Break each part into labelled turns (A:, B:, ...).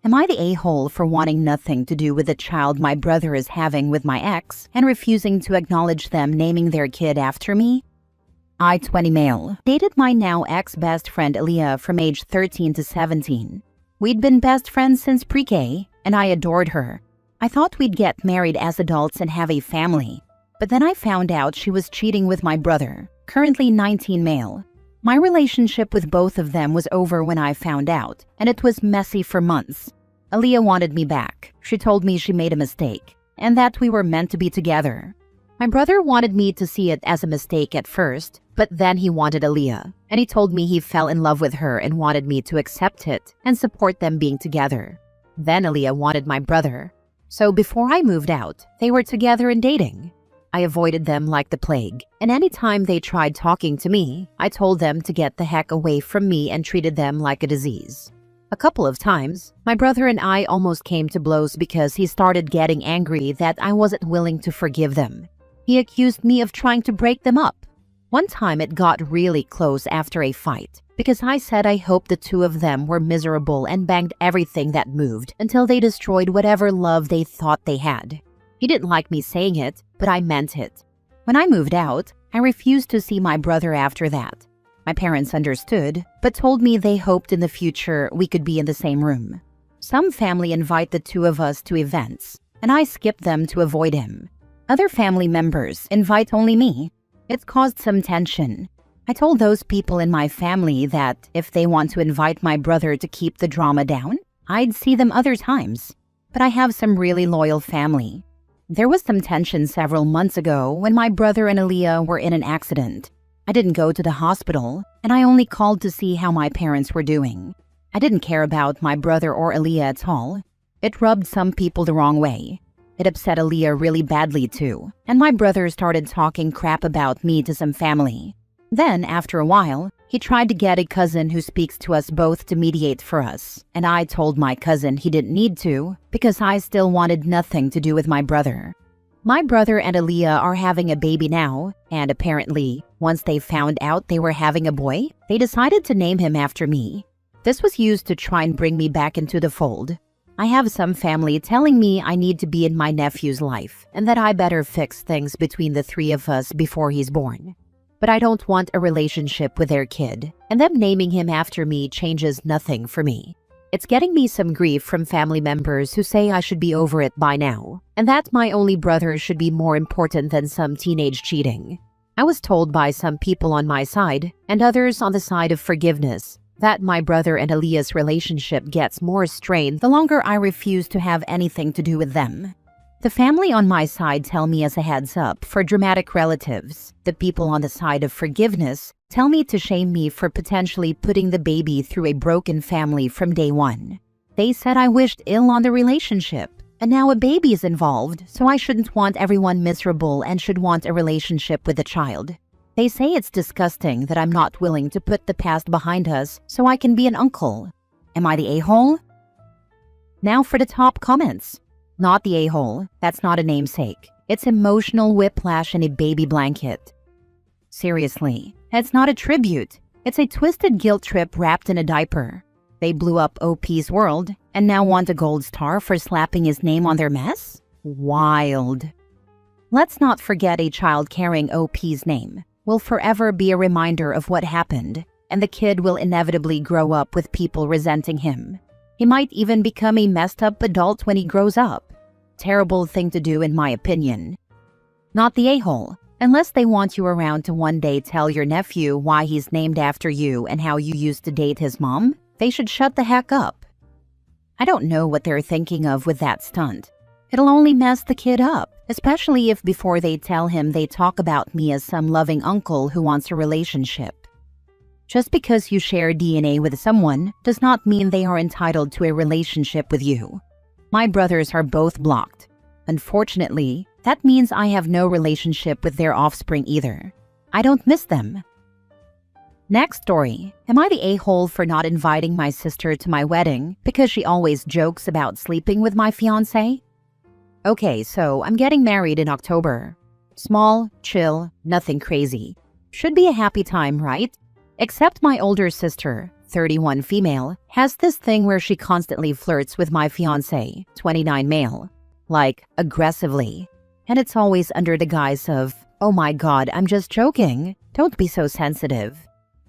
A: Am I the a-hole for wanting nothing to do with the child my brother is having with my ex and refusing to acknowledge them naming their kid after me? I, 20 male, dated my now ex-best friend Aaliyah from age 13 to 17. We'd been best friends since pre-K, and I adored her. I thought we'd get married as adults and have a family. But then I found out she was cheating with my brother, currently 19 male. My relationship with both of them was over when I found out, and it was messy for months. Aaliyah wanted me back. She told me she made a mistake, and that we were meant to be together. My brother wanted me to see it as a mistake at first, but then he wanted Aaliyah, and he told me he fell in love with her and wanted me to accept it and support them being together. Then Aaliyah wanted my brother. So before I moved out, they were together and dating. I avoided them like the plague, and anytime they tried talking to me, I told them to get the heck away from me and treated them like a disease. A couple of times, my brother and I almost came to blows because he started getting angry that I wasn't willing to forgive them. He accused me of trying to break them up. One time it got really close after a fight because I said I hoped the two of them were miserable and banged everything that moved until they destroyed whatever love they thought they had. He didn't like me saying it, but I meant it. When I moved out, I refused to see my brother after that. My parents understood, but told me they hoped in the future we could be in the same room. Some family invite the two of us to events, and I skip them to avoid him. Other family members invite only me. It's caused some tension. I told those people in my family that if they want to invite my brother to keep the drama down, I'd see them other times. But I have some really loyal family. There was some tension several months ago when my brother and Aaliyah were in an accident. I didn't go to the hospital, and I only called to see how my parents were doing. I didn't care about my brother or Aaliyah at all. It rubbed some people the wrong way. It upset Aaliyah really badly too, and my brother started talking crap about me to some family. Then, after a while, he tried to get a cousin who speaks to us both to mediate for us, and I told my cousin he didn't need to because I still wanted nothing to do with my brother. My brother and Aaliyah are having a baby now, and apparently, once they found out they were having a boy, they decided to name him after me. This was used to try and bring me back into the fold. I have some family telling me I need to be in my nephew's life and that I better fix things between the three of us before he's born. But I don't want a relationship with their kid, and them naming him after me changes nothing for me. It's getting me some grief from family members who say I should be over it by now, and that my only brother should be more important than some teenage cheating. I was told by some people on my side, and others on the side of forgiveness, that my brother and Aaliyah's relationship gets more strained the longer I refuse to have anything to do with them. The family on my side tell me as a heads up for dramatic relatives. The people on the side of forgiveness tell me to shame me for potentially putting the baby through a broken family from day one. They said I wished ill on the relationship, and now a baby is involved, so I shouldn't want everyone miserable and should want a relationship with the child. They say it's disgusting that I'm not willing to put the past behind us so I can be an uncle. Am I the a-hole? Now for the top comments. Not the a-hole. That's not a namesake. It's emotional whiplash in a baby blanket. Seriously, it's not a tribute. It's a twisted guilt trip wrapped in a diaper. They blew up OP's world and now want a gold star for slapping his name on their mess? Wild. Let's not forget a child carrying OP's name will forever be a reminder of what happened, and the kid will inevitably grow up with people resenting him. He might even become a messed up adult when he grows up. Terrible thing to do in my opinion. Not the a-hole. Unless they want you around to one day tell your nephew why he's named after you and how you used to date his mom, they should shut the heck up. I don't know what they're thinking of with that stunt. It'll only mess the kid up, especially if before they tell him they talk about me as some loving uncle who wants a relationship. Just because you share DNA with someone does not mean they are entitled to a relationship with you. My brothers are both blocked. Unfortunately, that means I have no relationship with their offspring either. I don't miss them. Next story. Am I the a-hole for not inviting my sister to my wedding because she always jokes about sleeping with my fiancé? Okay, so I'm getting married in October. Small, chill, nothing crazy. Should be a happy time, right? Except my older sister, 31 female, has this thing where she constantly flirts with my fiancé, 29 male. Like, aggressively. And it's always under the guise of, "Oh my god, I'm just joking. Don't be so sensitive."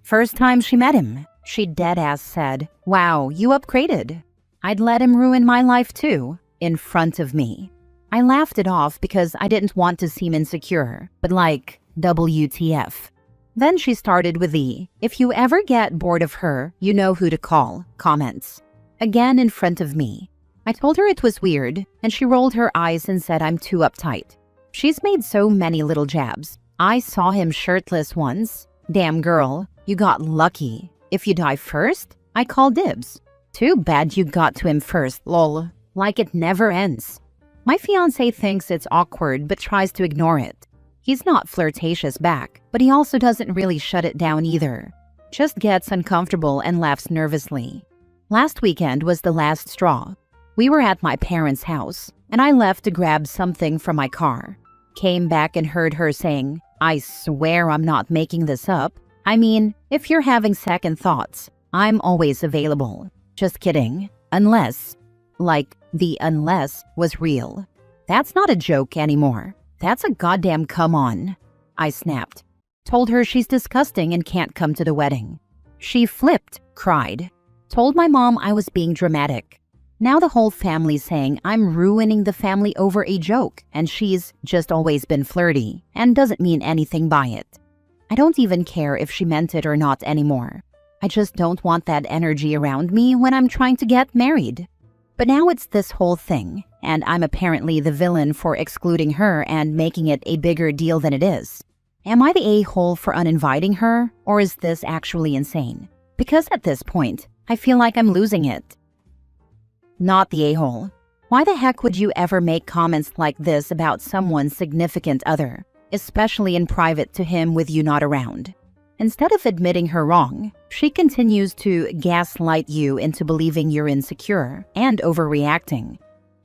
A: First time she met him, she deadass said, "Wow, you upgraded." I'd let him ruin my life too, in front of me. I laughed it off because I didn't want to seem insecure, but like, WTF. Then she started with the, "If you ever get bored of her, you know who to call," comments. Again in front of me. I told her it was weird, and she rolled her eyes and said I'm too uptight. She's made so many little jabs. I saw him shirtless once. Damn girl, you got lucky. If you die first, I call dibs. Too bad you got to him first, lol. Like it never ends. My fiancé thinks it's awkward but tries to ignore it. He's not flirtatious back, but he also doesn't really shut it down either. Just gets uncomfortable and laughs nervously. Last weekend was the last straw. We were at my parents' house, and I left to grab something from my car. Came back and heard her saying, "I swear I'm not making this up. I mean, if you're having second thoughts, I'm always available. Just kidding. Unless," like the unless was real. That's not a joke anymore. That's a goddamn come on. I snapped. Told her she's disgusting and can't come to the wedding. She flipped, cried. Told my mom I was being dramatic. Now the whole family's saying I'm ruining the family over a joke and she's just always been flirty and doesn't mean anything by it. I don't even care if she meant it or not anymore. I just don't want that energy around me when I'm trying to get married. But now it's this whole thing, and I'm apparently the villain for excluding her and making it a bigger deal than it is. Am I the a-hole for uninviting her, or is this actually insane? Because at this point, I feel like I'm losing it. Not the a-hole. Why the heck would you ever make comments like this about someone's significant other, especially in private to him with you not around? Instead of admitting her wrong, she continues to gaslight you into believing you're insecure and overreacting.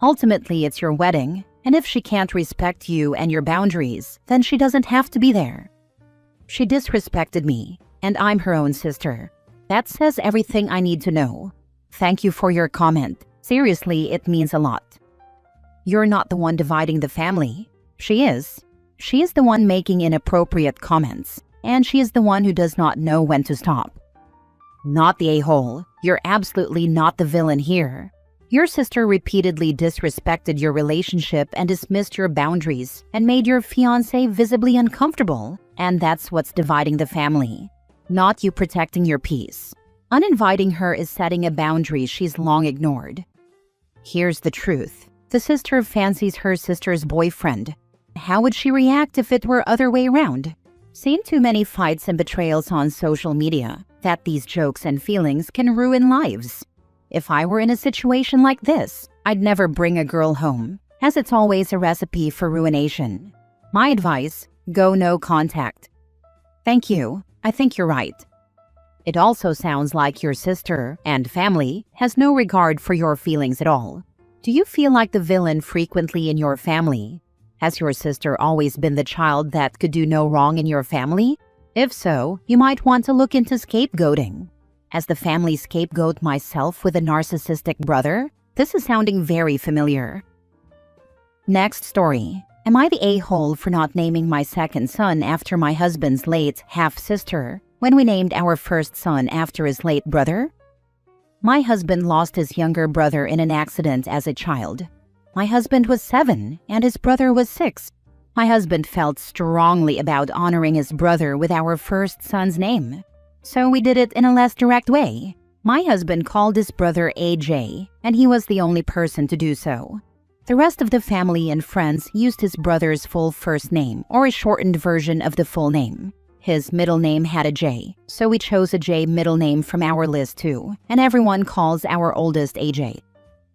A: Ultimately, it's your wedding, and if she can't respect you and your boundaries, then she doesn't have to be there. She disrespected me, and I'm her own sister. That says everything I need to know. Thank you for your comment. Seriously, it means a lot. You're not the one dividing the family. She is. She is the one making inappropriate comments. And she is the one who does not know when to stop. Not the a-hole. You're absolutely not the villain here. Your sister repeatedly disrespected your relationship and dismissed your boundaries and made your fiancé visibly uncomfortable, and that's what's dividing the family. Not you protecting your peace. Uninviting her is setting a boundary she's long ignored. Here's the truth. The sister fancies her sister's boyfriend. How would she react if it were other way around? Seen too many fights and betrayals on social media that these jokes and feelings can ruin lives. If I were in a situation like this, I'd never bring a girl home, as it's always a recipe for ruination. My advice, go no contact. Thank you. I think you're right. It also sounds like your sister and family has no regard for your feelings at all. Do you feel like the villain frequently in your family? Has your sister always been the child that could do no wrong in your family? If so, you might want to look into scapegoating. As the family scapegoat myself with a narcissistic brother, this is sounding very familiar. Next story. Am I the a-hole for not naming my second son after my husband's late half-sister when we named our first son after his late brother? My husband lost his younger brother in an accident as a child. My husband was 7 and his brother was 6. My husband felt strongly about honoring his brother with our first son's name. So we did it in a less direct way. My husband called his brother AJ, and he was the only person to do so. The rest of the family and friends used his brother's full first name or a shortened version of the full name. His middle name had a J, so we chose a J middle name from our list too, and everyone calls our oldest AJ.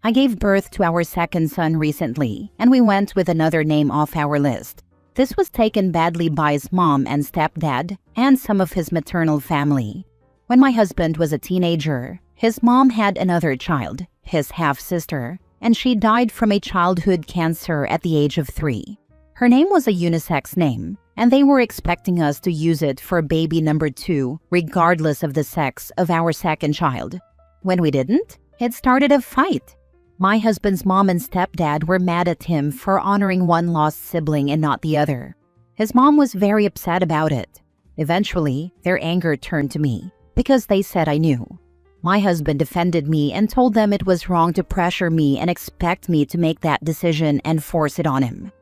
A: I gave birth to our second son recently, and we went with another name off our list. This was taken badly by his mom and stepdad and some of his maternal family. When my husband was a teenager, his mom had another child, his half-sister, and she died from a childhood cancer at the age of 3. Her name was a unisex name, and they were expecting us to use it for baby number 2, regardless of the sex of our second child. When we didn't, it started a fight. My husband's mom and stepdad were mad at him for honoring one lost sibling and not the other. His mom was very upset about it. Eventually, their anger turned to me because they said I knew. My husband defended me and told them it was wrong to pressure me and expect me to make that decision and force it on him.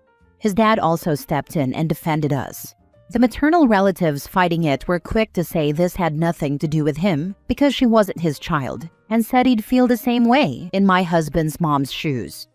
A: His dad also stepped in and defended us. The maternal relatives fighting it were quick to say this had nothing to do with him because she wasn't his child, and said he'd feel the same way in my husband's mom's shoes.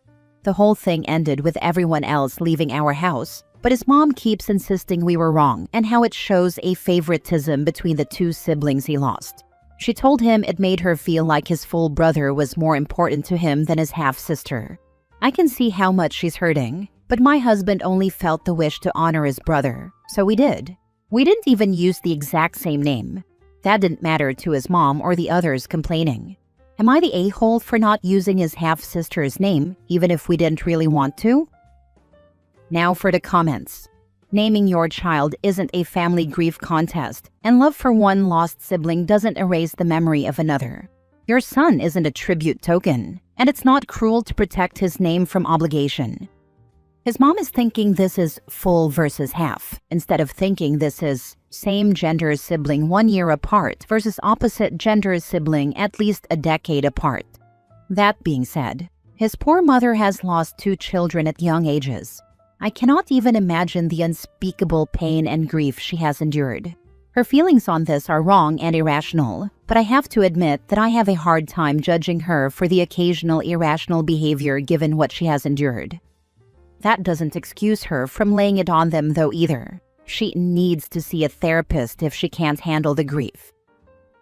A: The whole thing ended with everyone else leaving our house, but his mom keeps insisting we were wrong and how it shows a favoritism between the 2 siblings he lost. She told him it made her feel like his full brother was more important to him than his half-sister. I can see how much she's hurting, but my husband only felt the wish to honor his brother, so we did. We didn't even use the exact same name. That didn't matter to his mom or the others complaining. Am I the a-hole for not using his half-sister's name, even if we didn't really want to? Now for the comments. Naming your child isn't a family grief contest, and love for one lost sibling doesn't erase the memory of another. Your son isn't a tribute token, and it's not cruel to protect his name from obligation. His mom is thinking this is full versus half, instead of thinking this is same gender sibling 1 year apart versus opposite gender sibling at least a decade apart. That being said, his poor mother has lost 2 children at young ages. I cannot even imagine the unspeakable pain and grief she has endured. Her feelings on this are wrong and irrational, but I have to admit that I have a hard time judging her for the occasional irrational behavior given what she has endured. That doesn't excuse her from laying it on them though either. She needs to see a therapist if she can't handle the grief.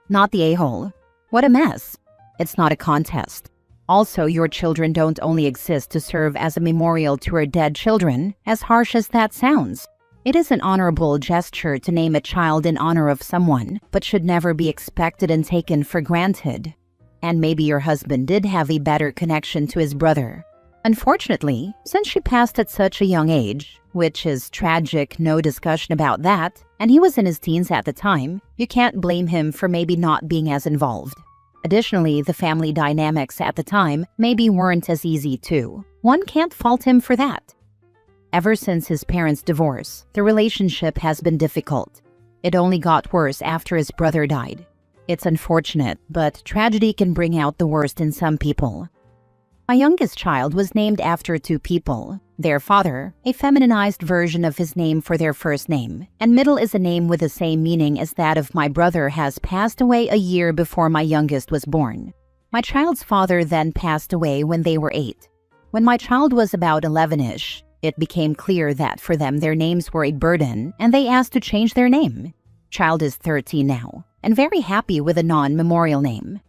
A: Not the a-hole. What a mess. It's not a contest. Also, your children don't only exist to serve as a memorial to her dead children, as harsh as that sounds. It is an honorable gesture to name a child in honor of someone, but should never be expected and taken for granted. And maybe your husband did have a better connection to his brother. Unfortunately, since she passed at such a young age, which is tragic, no discussion about that, and he was in his teens at the time, you can't blame him for maybe not being as involved. Additionally, the family dynamics at the time maybe weren't as easy too. One can't fault him for that. Ever since his parents' divorce, the relationship has been difficult. It only got worse after his brother died. It's unfortunate, but tragedy can bring out the worst in some people. My youngest child was named after 2 people. Their father, a feminized version of his name for their first name, and middle is a name with the same meaning as that of my brother, has passed away a year before my youngest was born. My child's father then passed away when they were 8. When my child was about 11-ish, it became clear that for them their names were a burden, and they asked to change their name. Child is 13 now, and very happy with a non-memorial name.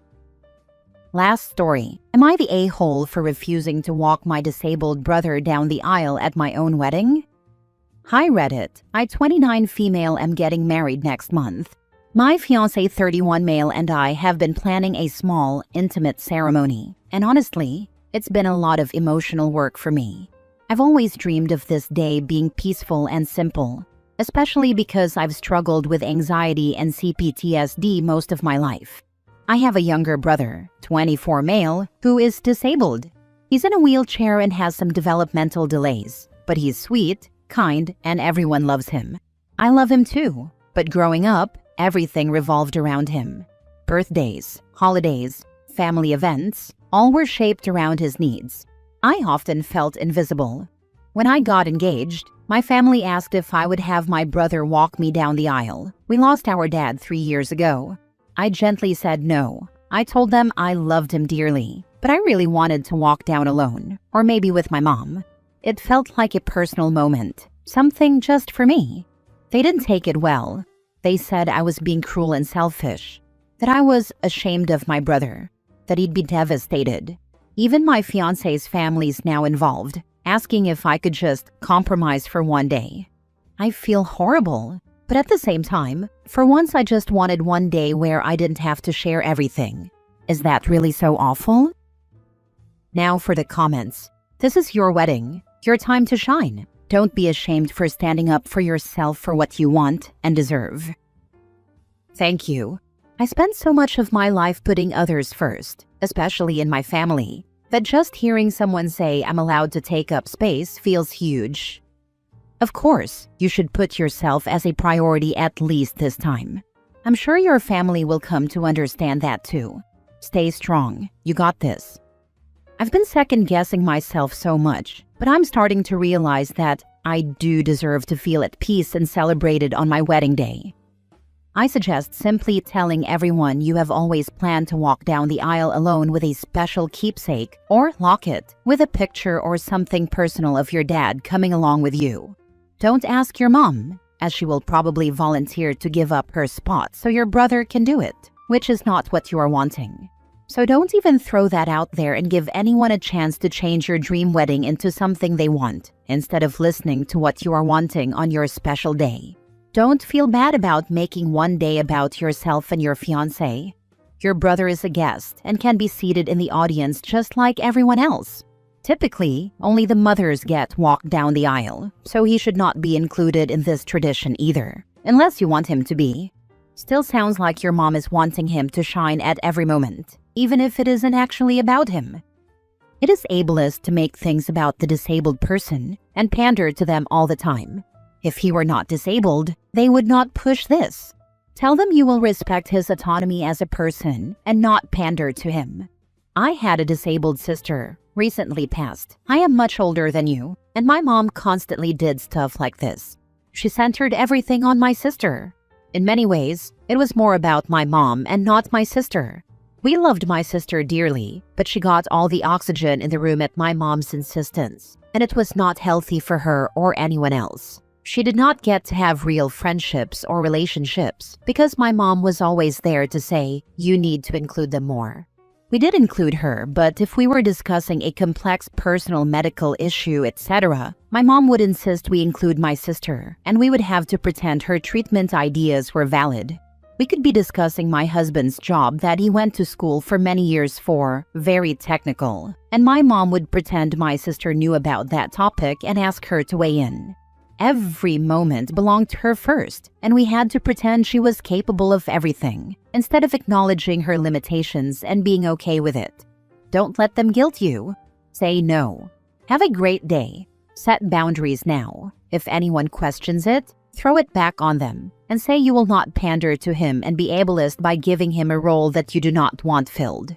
A: Last story. Am I the a-hole for refusing to walk my disabled brother down the aisle at my own wedding? Hi Reddit. I, 29 female, am getting married next month. My fiancé, 31 male, and I have been planning a small, intimate ceremony. And honestly, it's been a lot of emotional work for me. I've always dreamed of this day being peaceful and simple, especially because I've struggled with anxiety and CPTSD most of my life. I have a younger brother, 24 male, who is disabled. He's in a wheelchair and has some developmental delays, but he's sweet, kind, and everyone loves him. I love him too, but growing up, everything revolved around him. Birthdays, holidays, family events, all were shaped around his needs. I often felt invisible. When I got engaged, my family asked if I would have my brother walk me down the aisle. We lost our dad 3 years ago. I gently said no. I told them I loved him dearly, but I really wanted to walk down alone, or maybe with my mom. It felt like a personal moment, something just for me. They didn't take it well. They said I was being cruel and selfish, that I was ashamed of my brother, that he'd be devastated. Even my fiancé's family's now involved, asking if I could just compromise for one day. I feel horrible. But at the same time, for once I just wanted one day where I didn't have to share everything. Is that really so awful? Now for the comments. This is your wedding, your time to shine. Don't be ashamed for standing up for yourself for what you want and deserve. Thank you. I spent so much of my life putting others first, especially in my family, that just hearing someone say I'm allowed to take up space feels huge. Of course, you should put yourself as a priority at least this time. I'm sure your family will come to understand that too. Stay strong. You got this. I've been second-guessing myself so much, but I'm starting to realize that I do deserve to feel at peace and celebrated on my wedding day. I suggest simply telling everyone you have always planned to walk down the aisle alone with a special keepsake or locket with a picture or something personal of your dad coming along with you. Don't ask your mom, as she will probably volunteer to give up her spot so your brother can do it, which is not what you are wanting. So don't even throw that out there and give anyone a chance to change your dream wedding into something they want, instead of listening to what you are wanting on your special day. Don't feel bad about making one day about yourself and your fiancé. Your brother is a guest and can be seated in the audience just like everyone else. Typically, only the mothers get walked down the aisle, so he should not be included in this tradition either, unless you want him to be. Still sounds like your mom is wanting him to shine at every moment, even if it isn't actually about him. It is ableist to make things about the disabled person and pander to them all the time. If he were not disabled, they would not push this. Tell them you will respect his autonomy as a person and not pander to him. I had a disabled sister, recently passed. I am much older than you, and my mom constantly did stuff like this. She centered everything on my sister. In many ways, it was more about my mom and not my sister. We loved my sister dearly, but she got all the oxygen in the room at my mom's insistence, and it was not healthy for her or anyone else. She did not get to have real friendships or relationships because my mom was always there to say, you need to include them more. We did include her, but if we were discussing a complex personal medical issue, etc., my mom would insist we include my sister, and we would have to pretend her treatment ideas were valid. We could be discussing my husband's job that he went to school for many years for, very technical, and my mom would pretend my sister knew about that topic and ask her to weigh in. Every moment belonged to her first, and we had to pretend she was capable of everything, instead of acknowledging her limitations and being okay with it. Don't let them guilt you. Say no. Have a great day. Set boundaries now. If anyone questions it, throw it back on them, and say you will not pander to him and be ableist by giving him a role that you do not want filled.